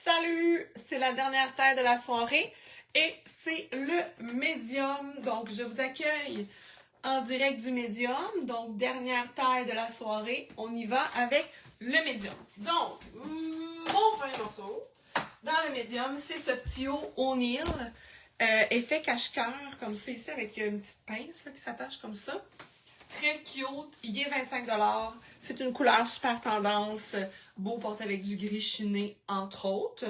Salut! C'est la dernière taille de la soirée et c'est le médium. Donc, je vous accueille en direct du médium. Donc, dernière taille de la soirée. On y va avec le médium. Donc, mon premier morceau dans le médium, c'est ce petit haut O'Neill. Effet cache-cœur, comme ça ici, avec une petite pince là, qui s'attache comme ça. Très cute, il est 25$. C'est une couleur super tendance, beau porter avec du gris chiné, entre autres.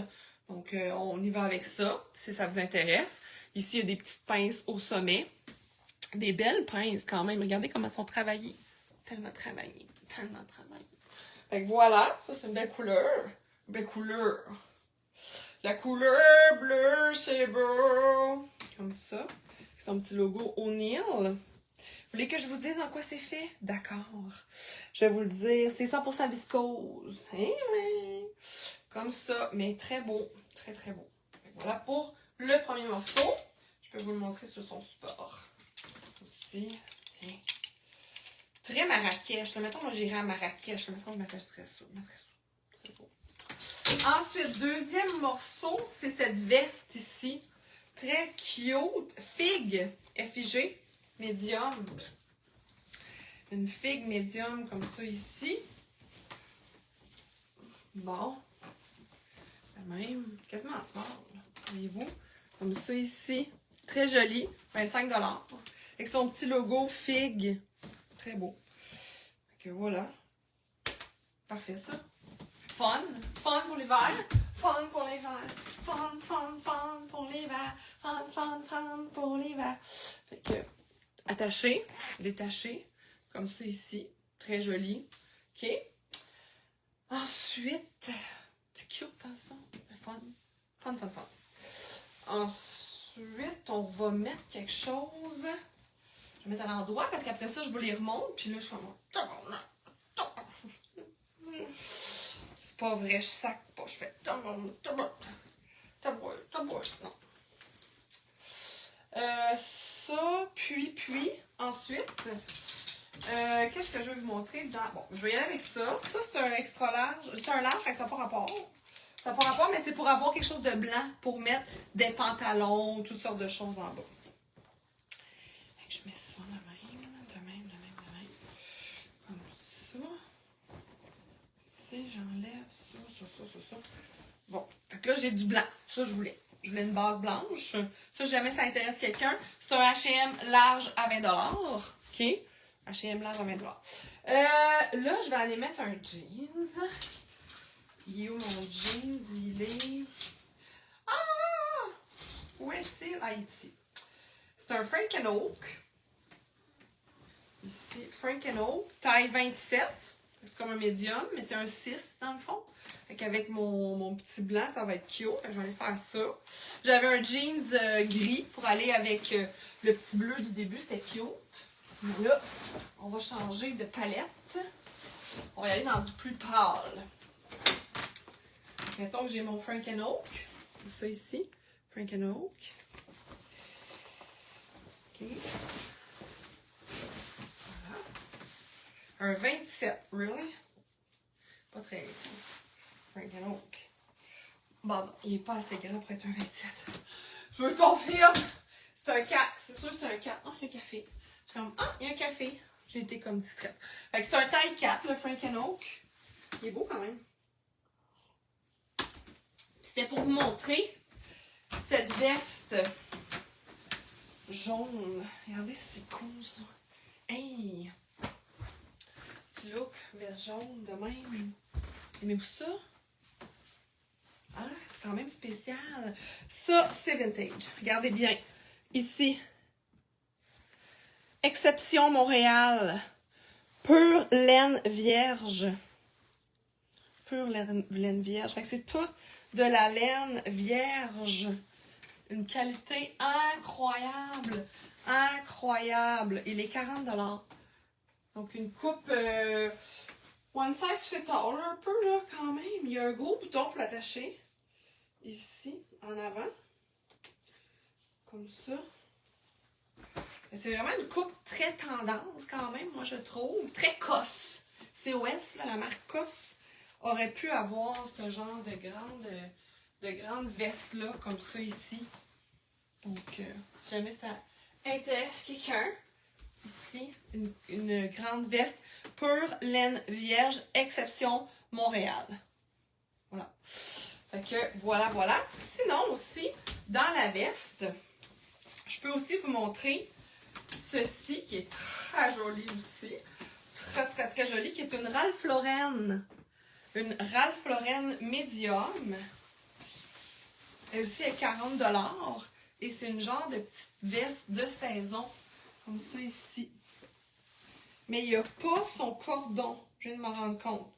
Donc, on y va avec ça, si ça vous intéresse. Ici, il y a des petites pinces au sommet. Des belles pinces quand même. Regardez comment elles sont travaillées. Tellement travaillées, tellement travaillées. Fait que voilà, ça c'est une belle couleur. Belle couleur. La couleur bleue, c'est beau. Comme ça. Avec son petit logo O'Neill. Vous voulez que je vous dise en quoi c'est fait? D'accord. Je vais vous le dire. C'est 100% viscose. Hein, oui. Comme ça. Mais très beau. Très, très beau. Voilà pour le premier morceau. Je peux vous le montrer sur son support. Aussi. Tiens. Très Marrakech. Mettons, moi, j'irais à Marrakech. Je me sens que je m'attacherais ça. Très beau. Ensuite, deuxième morceau, c'est cette veste ici. Très cute. Figue. F-I-G. Médium. Une figue médium comme ça ici. Bon. Même, quasiment small. Voyez-vous? Comme ça ici. Très joli. 25$. Avec son petit logo figue. Très beau. Donc voilà. Parfait ça. Fun. Fun pour l'hiver. Fun pour l'hiver. Fun, fun, fun pour l'hiver. Fun, fun, fun pour l'hiver. Fait que, attaché, détaché. Comme ça ici. Très joli. OK. Ensuite, c'est cute, hein, ça? Fun. Fun, fun, fun. Ensuite, on va mettre quelque chose. Je vais mettre à l'endroit parce qu'après ça, je vous les remonte. Puis là, je suis comme... C'est pas vrai, je sac pas. Je fais... Non. Ça, puis, ensuite... qu'est-ce que je vais vous montrer dans... Bon, je vais y aller avec ça. Ça, c'est un extra large. C'est un large, fait que ça n'a pas rapport. Ça n'a pas rapport, mais c'est pour avoir quelque chose de blanc pour mettre des pantalons, toutes sortes de choses en bas. Fait que je mets ça de même. Comme ça. Si j'enlève ça. Bon, fait que là, j'ai du blanc. Ça, je voulais. Je voulais une base blanche. Ça, jamais ça intéresse quelqu'un. C'est un H&M large à 20$. OK? H&M large à 20$. Là, je vais aller mettre un jeans. Il est où mon jeans? Il est... Ah! Où est-il? Ah, ici. C'est un Frank & Oak. Ici, Frank & Oak. Taille 27. C'est comme un médium, mais c'est un 6 dans le fond. Fait qu'avec mon petit blanc, ça va être cute. Fait que je vais aller faire ça. J'avais un jeans gris pour aller avec le petit bleu du début. C'était cute. Mais là, on va changer de palette. On va y aller dans du plus pâle. Mettons que j'ai mon Frank & Oak. Ça ici. Frank & Oak. OK. Voilà. Un 27. Really? Pas très grand. Frank & Oak. Bon, non, il n'est pas assez grand pour être un 27. Je veux confirme. C'est un 4. C'est sûr que c'est un 4. Oh, il y a un café. Je suis comme, ah, il y a un café. J'ai été comme distraite. Fait que c'est un taille 4, le Frank & Oak. Il est beau quand même. C'était pour vous montrer cette veste jaune. Regardez, c'est cool ça. Hey! Petit look, veste jaune de même. Aimez-vous ça? Ah, c'est quand même spécial. Ça, c'est vintage. Regardez bien. Ici. Exception Montréal. Pure laine vierge. Pure laine vierge. Fait que c'est tout de la laine vierge. Une qualité incroyable. Incroyable. Il est 40$. Donc une coupe one size fit all un peu là quand même. Il y a un gros bouton pour l'attacher. Ici, en avant. Comme ça. C'est vraiment une coupe très tendance quand même, moi je trouve. Très COS. COS, là, la marque COS, aurait pu avoir ce genre de grande grandes vestes-là, comme ça ici. Donc, si jamais ça intéresse quelqu'un, ici, une grande veste pure laine vierge, exception Montréal. Voilà. Fait que voilà. Sinon aussi, dans la veste, je peux aussi vous montrer ceci qui est très joli aussi. Très joli, qui est une Ralph Lauren. Une Ralph Lauren médium. Elle aussi est 40$. Et c'est une genre de petite veste de saison. Comme ça ici. Mais il n'y a pas son cordon. Je viens de m'en rendre compte.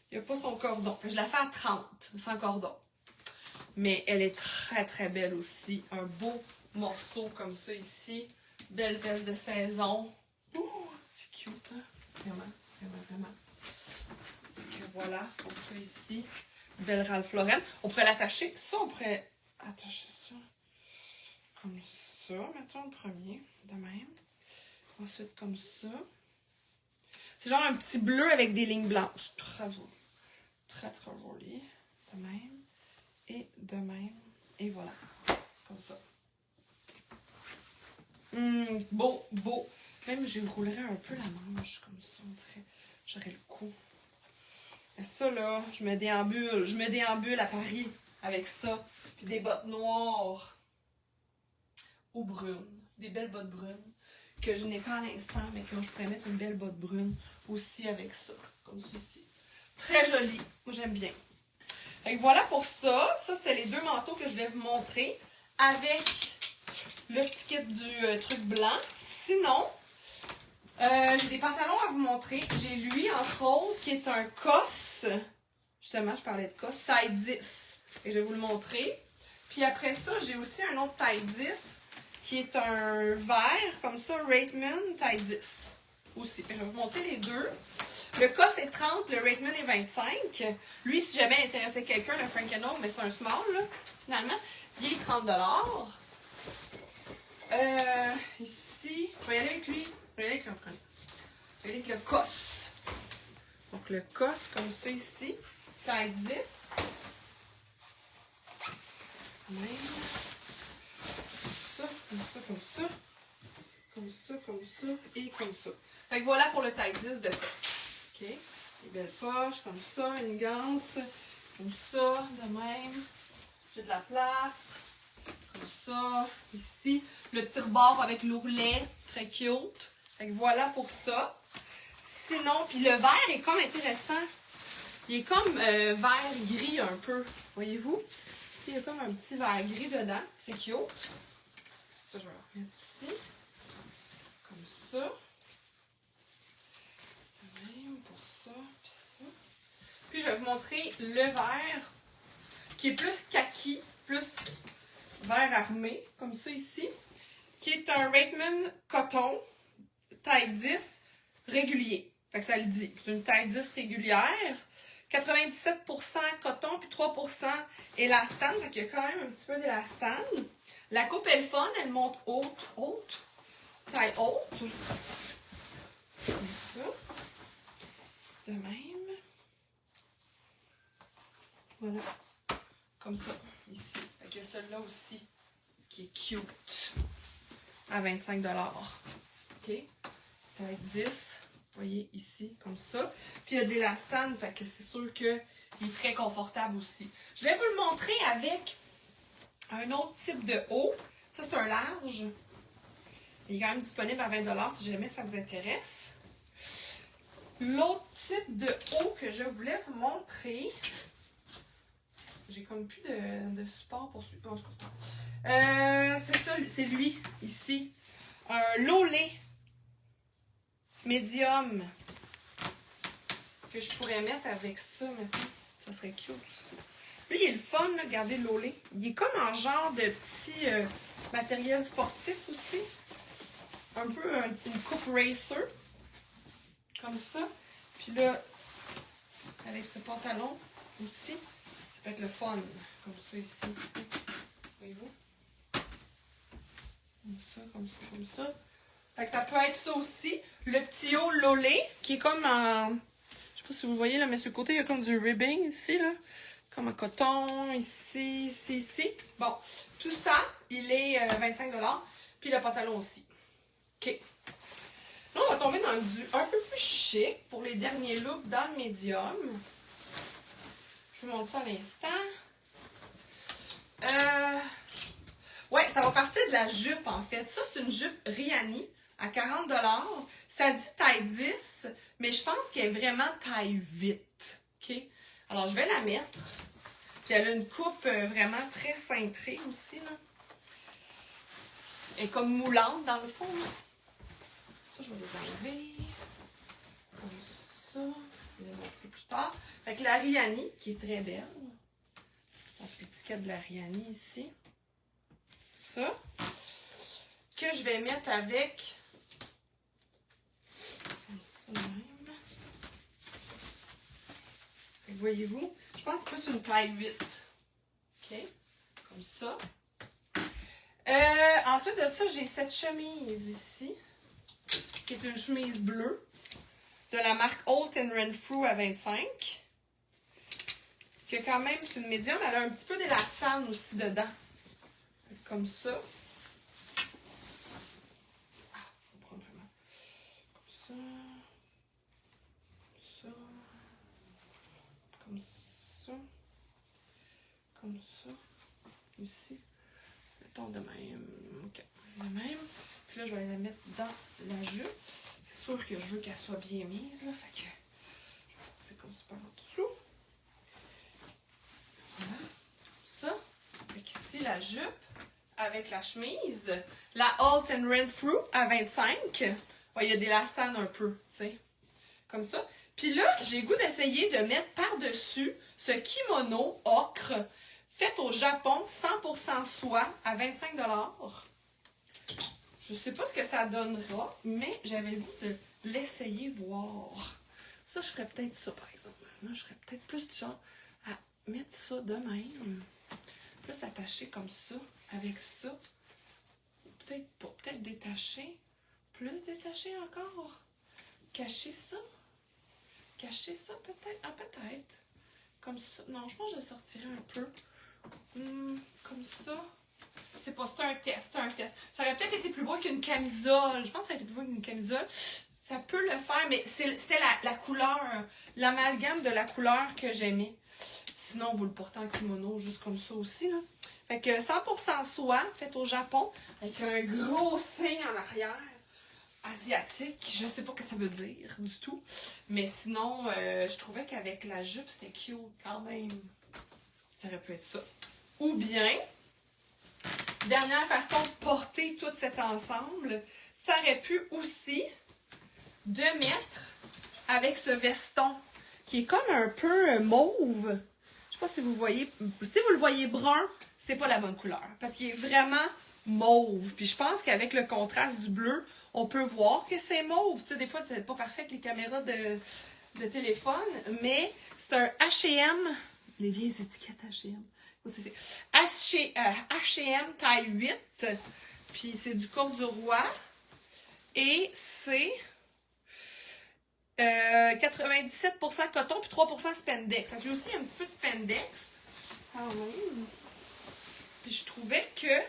Il n'y a pas son cordon. Je la fais à 30, sans cordon. Mais elle est très belle aussi. Un beau morceau comme ça ici. Belle veste de saison. Ouh, c'est cute, hein? Vraiment. Donc voilà, pour ça ici. Belle Ralph Lauren. On pourrait l'attacher. Ça, on pourrait attacher ça. Comme ça, mettons le premier. De même. Ensuite, comme ça. C'est genre un petit bleu avec des lignes blanches. Très joli. Très joli. De même. Et de même. Et voilà. Comme ça. Beau. Même, je roulerais un peu la manche. Comme ça, on dirait. J'aurais le coup. Et ça, là, je me déambule à Paris avec ça. Puis des bottes noires. Ou brunes. Des belles bottes brunes. Que je n'ai pas à l'instant, mais que je pourrais mettre une belle botte brune aussi avec ça. Comme ceci. Très joli. Moi, j'aime bien. Fait que voilà pour ça. Ça, c'était les deux manteaux que je voulais vous montrer. Avec le petit kit du truc blanc. Sinon, j'ai des pantalons à vous montrer. J'ai lui, entre autres, qui est un COS. Justement, je parlais de COS. Taille 10. Et je vais vous le montrer. Puis après ça, j'ai aussi un autre taille 10. Qui est un vert, comme ça, Raitman, taille 10. Aussi. Je vais vous montrer les deux. Le COS est 30, le Raitman est 25. Lui, si jamais intéressait quelqu'un, le Frankenhole, mais c'est un small, là, finalement, il est 30$. Ici, je vais y aller avec lui. Je vais y aller avec le COS. Donc, le COS, comme ça, ici, taille 10. Même. Comme ça, et comme ça. Fait que voilà pour le taille 10 de COS. OK? Des belles poches, comme ça, une ganse, comme ça, de même. J'ai de la place, comme ça, ici. Le petit rebord avec l'ourlet, très cute. Fait que voilà pour ça. Sinon, puis le vert est comme intéressant. Il est comme vert-gris un peu, voyez-vous? Il y a comme un petit vert gris dedans, c'est cute. Ça, je vais le remettre ici. Comme ça. Même pour ça, puis ça. Puis je vais vous montrer le vert qui est plus kaki, plus vert armé, comme ça ici. Qui est un Raitman coton, taille 10, régulier. Fait que ça le dit. C'est une taille 10 régulière. 97% coton, puis 3% élastane. Fait qu'il y a quand même un petit peu d'élastane. La coupe est le fun, elle monte haute. Taille haute. Comme ça. De même. Voilà. Comme ça, ici. Fait qu'il y a celle-là aussi qui est cute. À 25$. OK? Taille 10. Vous voyez ici, comme ça. Puis il y a de l'élastane, fait que c'est sûr qu'il est très confortable aussi. Je vais vous le montrer avec un autre type de haut. Ça, c'est un large. Il est quand même disponible à 20$ si jamais ça vous intéresse. L'autre type de haut que je voulais vous montrer. J'ai comme plus de support pour suivre. C'est ça, c'est lui, ici. Un lolé médium que je pourrais mettre avec ça maintenant. Ça serait cute aussi. Lui, il est le fun, là, regardez l'olé. Il est comme en genre de petit matériel sportif aussi. Un peu une coupe racer. Comme ça. Puis là, avec ce pantalon aussi, ça peut être le fun. Comme ça ici. Voyez-vous? Comme ça. Fait que ça peut être ça aussi. Le petit haut lolé, qui est comme en... Je sais pas si vous voyez là, mais sur le côté, il y a comme du ribbing ici, là. comme un coton, ici, ici, ici. Bon, tout ça, il est 25 $. Puis le pantalon aussi. OK. Là, on va tomber dans du un peu plus chic pour les derniers looks dans le médium. Je vous montre ça à l'instant. Ouais, ça va partir de la jupe, en fait. Ça, c'est une jupe Rihanni à 40 $. Ça dit taille 10, mais je pense qu'elle est vraiment taille 8. OK? Alors, je vais la mettre. Puis, elle a une coupe vraiment très cintrée aussi, là. Elle est comme moulante, dans le fond, là. Ça, je vais les enlever. Comme ça. Je vais les montrer plus tard. Fait que la Rihanni, qui est très belle. Donc, l'étiquette de la Rihanni ici. Ça. Que je vais mettre avec. Comme ça même. Fait que voyez-vous, je pense que c'est plus une taille 8. OK? Comme ça. Ensuite de ça, j'ai cette chemise ici. Qui est une chemise bleue. De la marque Holt & Renfrew à 25. Qui a quand même, c'est une médium, elle a un petit peu d'élastane aussi dedans. Comme ça. Ah, on prend vraiment. Comme ça. Comme ça. Comme ça. Comme ça. Ici. Mettons de même. OK. De même. Puis là, je vais la mettre dans la jupe. C'est sûr que je veux qu'elle soit bien mise, là. Fait que c'est comme ça par en dessous. Voilà. Ça. Fait qu'ici, la jupe avec la chemise. La Holt & Renfrew à 25. Ouais, il y a des lastans un peu, tu sais. Comme ça. Puis là, j'ai le goût d'essayer de mettre par-dessus ce kimono ocre fait au Japon, 100% soie, à 25 $. Je sais pas ce que ça donnera, mais j'avais le goût de l'essayer voir. Ça, je ferais peut-être ça, par exemple. Moi, je ferais peut-être plus du genre à mettre ça de même. Plus attaché comme ça, avec ça. Peut-être pas, peut-être détaché. Plus détaché encore. Cacher ça. Cacher ça, peut-être. Ah, peut-être. Comme ça. Non, je pense que je sortirais un peu. Comme ça. C'est pas, c'est un test, c'est un test. Ça aurait peut-être été plus beau qu'une camisole. Je pense que ça aurait été plus beau qu'une camisole. Ça peut le faire, mais c'était la couleur, l'amalgame de la couleur que j'aimais. Sinon, vous le portez en kimono, juste comme ça aussi, là. Fait que 100% soie, faite au Japon, avec un gros signe en arrière. Asiatique, je sais pas ce que ça veut dire du tout. Mais sinon, je trouvais qu'avec la jupe, c'était cute quand même. Ça aurait pu être ça. Ou bien, dernière façon de porter tout cet ensemble, ça aurait pu aussi de mettre avec ce veston qui est comme un peu mauve. Je sais pas si vous voyez. Si vous le voyez brun, c'est pas la bonne couleur. Parce qu'il est vraiment mauve. Puis je pense qu'avec le contraste du bleu, on peut voir que c'est mauve. Tu sais, des fois, c'est pas parfait avec les caméras de téléphone, mais c'est un H&M. Les vieilles étiquettes H&M. H&M taille 8. Puis c'est du corduroy. Et c'est 97% coton puis 3% spandex. Donc, il y a aussi un petit peu de spandex. Quand même. Puis je trouvais que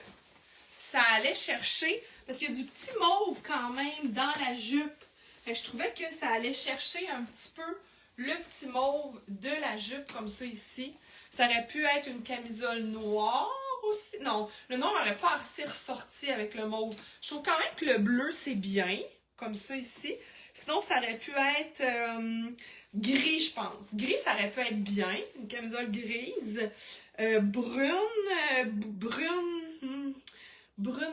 ça allait chercher, parce qu'il y a du petit mauve quand même dans la jupe. Fait que je trouvais que ça allait chercher un petit peu le petit mauve de la jupe, comme ça ici. Ça aurait pu être une camisole noire aussi. Non, le noir n'aurait pas assez ressorti avec le mauve. Je trouve quand même que le bleu, c'est bien, comme ça ici. Sinon, ça aurait pu être gris, je pense. Gris, ça aurait pu être bien. Une camisole grise. Brune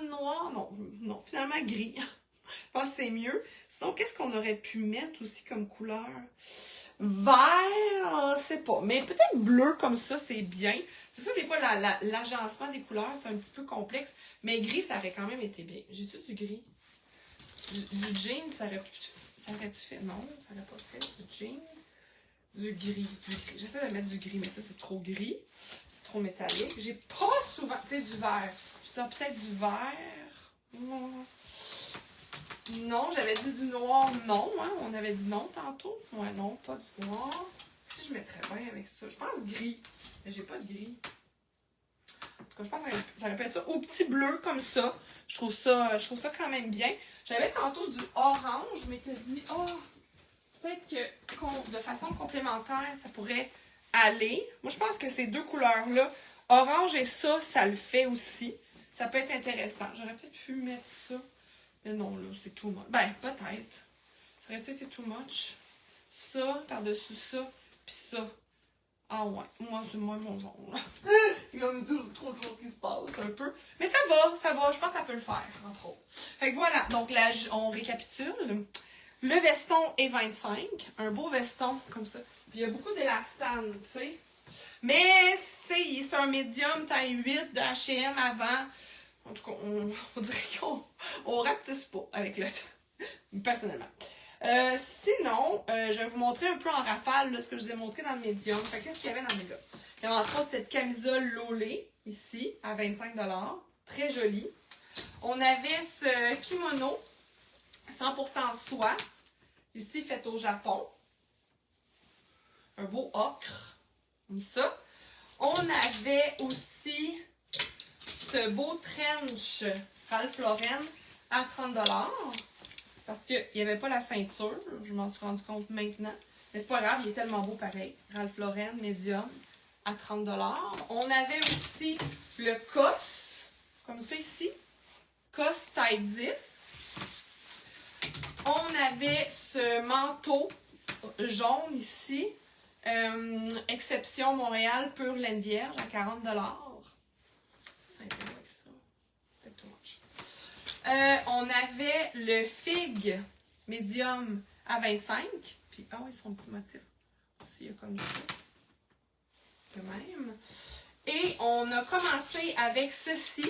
noire. Non, finalement gris. Je pense que c'est mieux. Sinon, qu'est-ce qu'on aurait pu mettre aussi comme couleur? Vert, je sais pas. Mais peut-être bleu comme ça, c'est bien. C'est sûr, des fois, l'agencement des couleurs, c'est un petit peu complexe. Mais gris, ça aurait quand même été bien. J'ai-tu du gris? Du jean, ça aurait-tu fait? Non, ça n'aurait pas fait. Du jeans. Du gris. J'essaie de mettre du gris, mais ça, c'est trop gris. C'est trop métallique. J'ai pas souvent... Tu sais, du vert. Je sens peut-être du vert. Non, j'avais dit du noir, non. Hein? On avait dit non tantôt. Ouais, non, pas du noir. Si que je mettrais bien avec ça? Je pense gris. Mais j'ai pas de gris. En tout cas, je pense que ça aurait pu être ça. Au petit bleu, comme ça. Je trouve ça quand même bien. J'avais tantôt du orange. Je m'étais dit, oh, peut-être que de façon complémentaire, ça pourrait aller. Moi, je pense que ces deux couleurs-là, orange et ça le fait aussi. Ça peut être intéressant. J'aurais peut-être pu mettre ça. Mais non, là, c'est too much. Ben, peut-être. Ça aurait-tu été too much? Ça, par-dessus ça, puis ça. Ah ouais, moi, c'est moi mon genre. Il y a toujours trop de choses qui se passent un peu. Mais ça va. Je pense que ça peut le faire, entre autres. Fait que voilà, donc là, on récapitule. Le veston est 25. Un beau veston, comme ça. Puis il y a beaucoup d'élastane, tu sais. Mais, tu sais, c'est un médium taille 8 de H&M avant. En tout cas, on dirait qu'on rapetisse pas avec le temps, personnellement. Sinon, je vais vous montrer un peu en rafale là, ce que je vous ai montré dans le médium. Fait qu'est-ce qu'il y avait dans le médium? Il y avait entre autres cette camisole Lolé, ici, à 25 $. Très jolie. On avait ce kimono, 100% soie, ici fait au Japon. Un beau ocre, comme ça. On avait aussi ce beau trench Ralph Lauren à 30 $. Parce qu'il n'y avait pas la ceinture. Je m'en suis rendu compte maintenant. Mais c'est pas grave, il est tellement beau pareil. Ralph Lauren, médium, à 30 $. On avait aussi le COS, comme ça ici. COS taille 10. On avait ce manteau jaune ici. Exception Montréal, pure laine vierge, à 40 $. Ça a été avec ça. Peut-être too much. On avait le Fig médium à 25. Puis, ah oui, son petit motif. Aussi, il y a comme ça. De même. Et on a commencé avec ceci,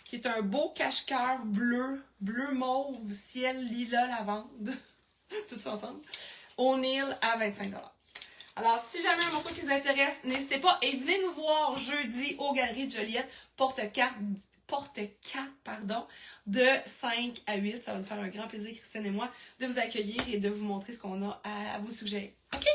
qui est un beau cache-cœur bleu, bleu mauve, ciel, lilas, lavande. Tout ça ensemble. O'Neill à 25 $. Alors, si jamais un morceau qui vous intéresse, n'hésitez pas et venez nous voir jeudi aux Galeries de Joliette, porte 4, de 5 à 8. Ça va nous faire un grand plaisir, Christine et moi, de vous accueillir et de vous montrer ce qu'on a à vous suggérer. OK?